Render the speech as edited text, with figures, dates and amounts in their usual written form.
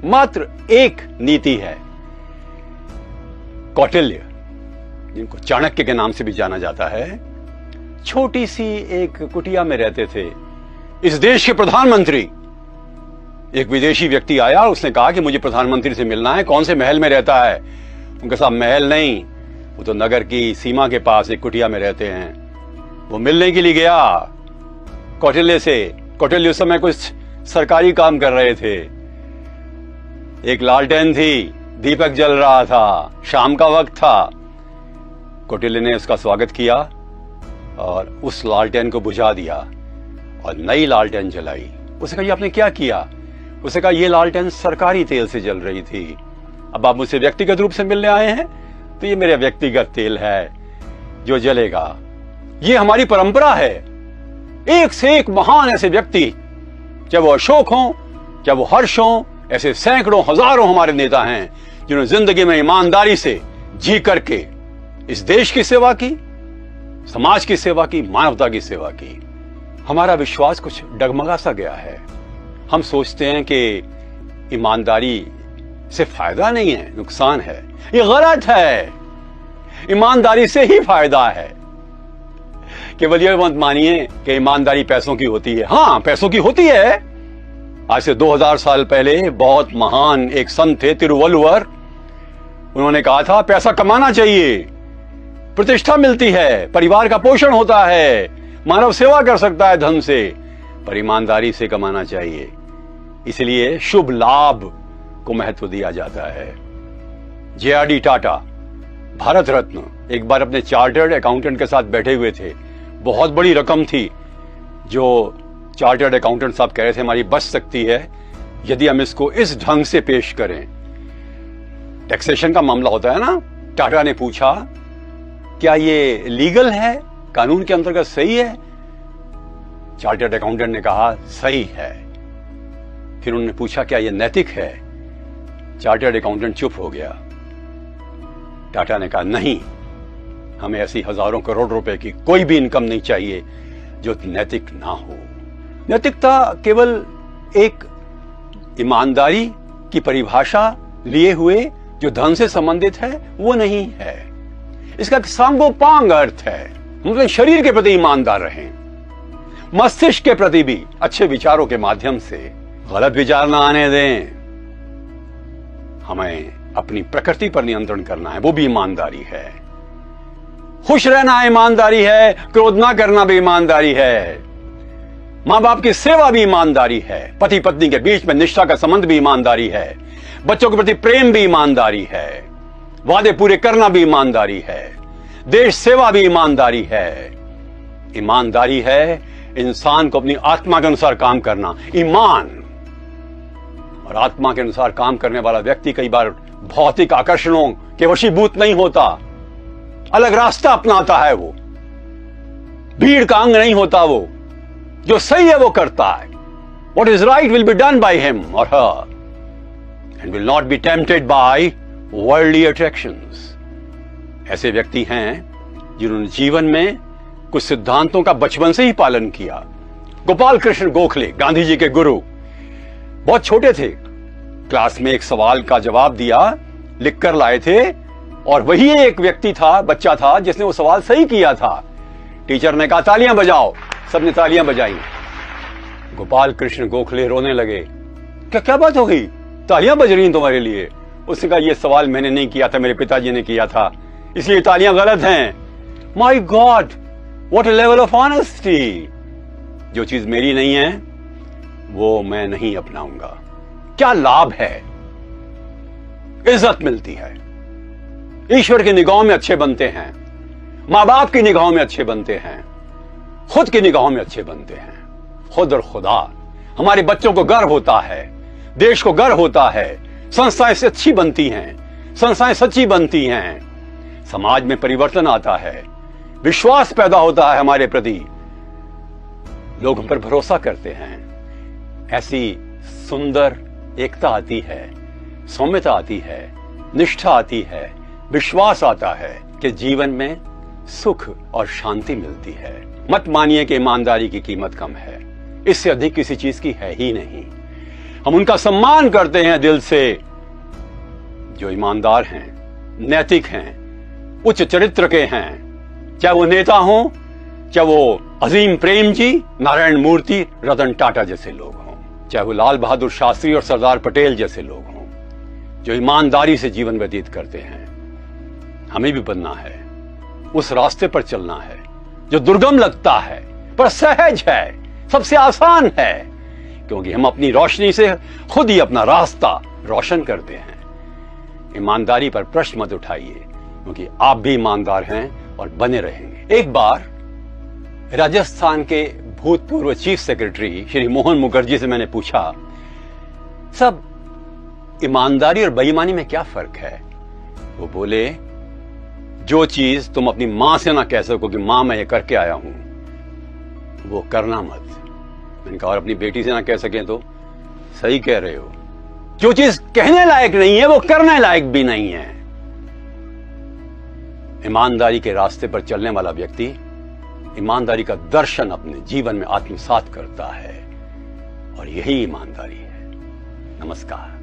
मात्र एक नीति है। कौटिल्य, जिनको चाणक्य के नाम से भी जाना जाता है, छोटी सी एक कुटिया में रहते थे। इस देश के प्रधानमंत्री, एक विदेशी व्यक्ति आया, उसने कहा कि मुझे प्रधानमंत्री से मिलना है। कौन से महल में रहता है? उनका साहब महल नहीं, वो तो नगर की सीमा के पास एक कुटिया में रहते हैं। वो मिलने के लिए गया कौटिल्य से। कौटिल्य उस समय कुछ सरकारी काम कर रहे थे। एक लालटेन थी, दीपक जल रहा था, शाम का वक्त था। कौटिल्य ने उसका स्वागत किया और उस लालटेन को बुझा दिया और नई लालटेन जलाई। उसने कहा, ये आपने क्या किया? उसने कहा, ये लालटेन सरकारी तेल से जल रही थी। अब आप मुझसे व्यक्तिगत रूप से मिलने आए हैं, तो ये मेरा व्यक्तिगत तेल है जो जलेगा। ये हमारी परंपरा है। एक से एक महान ऐसे व्यक्ति, चाहे वो अशोक हो, चाहे वो हर्ष हो, ऐसे सैकड़ों हजारों हमारे नेता हैं जिन्होंने जिंदगी में ईमानदारी से जी करके इस देश की सेवा की, समाज की सेवा की, मानवता की सेवा की। हमारा विश्वास कुछ डगमगा सा गया है। हम सोचते हैं कि ईमानदारी से फायदा नहीं है, नुकसान है। ये गलत है। ईमानदारी से ही फायदा है। केवल यह मत मानिए कि ईमानदारी पैसों की होती है। हाँ, पैसों की होती है। आज से 2000 साल पहले बहुत महान एक संत थे, तिरुवल्लुवर। उन्होंने कहा था, पैसा कमाना चाहिए, प्रतिष्ठा मिलती है, परिवार का पोषण होता है, मानव सेवा कर सकता है धन से, पर ईमानदारी से कमाना चाहिए। इसलिए शुभ लाभ को महत्व दिया जाता है। जे.आर.डी. टाटा, भारत रत्न, एक बार अपने चार्टर्ड अकाउंटेंट के साथ बैठे हुए थे। बहुत बड़ी रकम थी जो चार्टर्ड अकाउंटेंट साहब कह रहे थे हमारी बच सकती है यदि हम इसको इस ढंग से पेश करें। टैक्सेशन का मामला होता है ना। टाटा ने पूछा, क्या ये लीगल है, कानून के अंतर्गत सही है? चार्टर्ड अकाउंटेंट ने कहा, सही है। फिर उन्होंने पूछा, क्या ये नैतिक है? चार्टर्ड अकाउंटेंट चुप हो गया। टाटा ने कहा, नहीं, हमें ऐसी हजारों करोड़ रुपए की कोई भी इनकम नहीं चाहिए जो नैतिक ना हो। नैतिकता केवल एक ईमानदारी की परिभाषा लिए हुए जो धन से संबंधित है वो नहीं है। इसका एक सांगोपांग अर्थ है। हम अपने शरीर के प्रति ईमानदार रहें, मस्तिष्क के प्रति भी अच्छे विचारों के माध्यम से। गलत विचार ना आने दें। हमें अपनी प्रकृति पर नियंत्रण करना है, वो भी ईमानदारी है। खुश रहना ईमानदारी है, क्रोध ना करना भी ईमानदारी है। मां बाप की सेवा भी ईमानदारी है। पति पत्नी के बीच में निष्ठा का संबंध भी ईमानदारी है। बच्चों के प्रति प्रेम भी ईमानदारी है। वादे पूरे करना भी ईमानदारी है। देश सेवा भी ईमानदारी है। ईमानदारी है इंसान को अपनी आत्मा के अनुसार काम करना। ईमान और आत्मा के अनुसार काम करने वाला व्यक्ति कई बार भौतिक आकर्षणों के वशीभूत नहीं होता, अलग रास्ता अपनाता है। वो भीड़ का अंग नहीं होता। वो जो सही है वो करता है। What is right will be done by him or her and will not be tempted by worldly attractions. ऐसे व्यक्ति हैं जिन्होंने जीवन में कुछ सिद्धांतों का बचपन से ही पालन किया। गोपाल कृष्ण गोखले, गांधी जी के गुरु, बहुत छोटे थे, क्लास में एक सवाल का जवाब दिया, लिख कर लाए थे, और वही एक व्यक्ति था, बच्चा था, जिसने वो सवाल सही किया था। टीचर ने कहा, तालियां बजाओ। सबने तालियां बजाई। गोपाल कृष्ण गोखले रोने लगे। क्या बात हो गई? तालियां बज रही हैं तुम्हारे लिए? उसने कहा, यह सवाल मैंने नहीं किया था, मेरे पिताजी ने किया था, इसलिए तालियां गलत हैं। My God, what a level of honesty. जो चीज मेरी नहीं है वो मैं नहीं अपनाऊंगा। क्या लाभ है? इज्जत मिलती है, ईश्वर की निगाहों में अच्छे बनते हैं, मां बाप की निगाहों में अच्छे बनते हैं, खुद की निगाहों में अच्छे बनते हैं। खुद और खुदा। हमारे बच्चों को गर्व होता है, देश को गर्व होता है, संस्थाएं से अच्छी बनती हैं, संस्थाएं सच्ची बनती हैं, समाज में परिवर्तन आता है, विश्वास पैदा होता है हमारे प्रति, लोग हम पर भरोसा करते हैं। ऐसी सुंदर एकता आती है, सौम्यता आती है, निष्ठा आती है, विश्वास आता है कि जीवन में सुख और शांति मिलती है। मत मानिए कि ईमानदारी की कीमत कम है, इससे अधिक किसी चीज की है ही नहीं। हम उनका सम्मान करते हैं दिल से जो ईमानदार हैं, नैतिक हैं, उच्च चरित्र के हैं, चाहे वो नेता हों, चाहे वो अजीम प्रेम जी, नारायण मूर्ति, रतन टाटा जैसे लोग हों, चाहे वो लाल बहादुर शास्त्री और सरदार पटेल जैसे लोग हों, जो ईमानदारी से जीवन व्यतीत करते हैं। हमें भी बनना है, उस रास्ते पर चलना है जो दुर्गम लगता है पर सहज है, सबसे आसान है, क्योंकि हम अपनी रोशनी से खुद ही अपना रास्ता रोशन करते हैं। ईमानदारी पर प्रश्न मत उठाइए, क्योंकि आप भी ईमानदार हैं और बने रहेंगे। एक बार राजस्थान के भूतपूर्व चीफ सेक्रेटरी श्री मोहन मुखर्जी से मैंने पूछा, सब ईमानदारी और बेईमानी में क्या फर्क है? वो बोले, जो चीज तुम अपनी मां से ना कह सको कि मां मैं ये करके आया हूं, वो करना मत। मैंने कहा, और अपनी बेटी से ना कह सके तो? सही कह रहे हो, जो चीज कहने लायक नहीं है वो करने लायक भी नहीं है। ईमानदारी के रास्ते पर चलने वाला व्यक्ति ईमानदारी का दर्शन अपने जीवन में आत्मसात करता है, और यही ईमानदारी है। नमस्कार।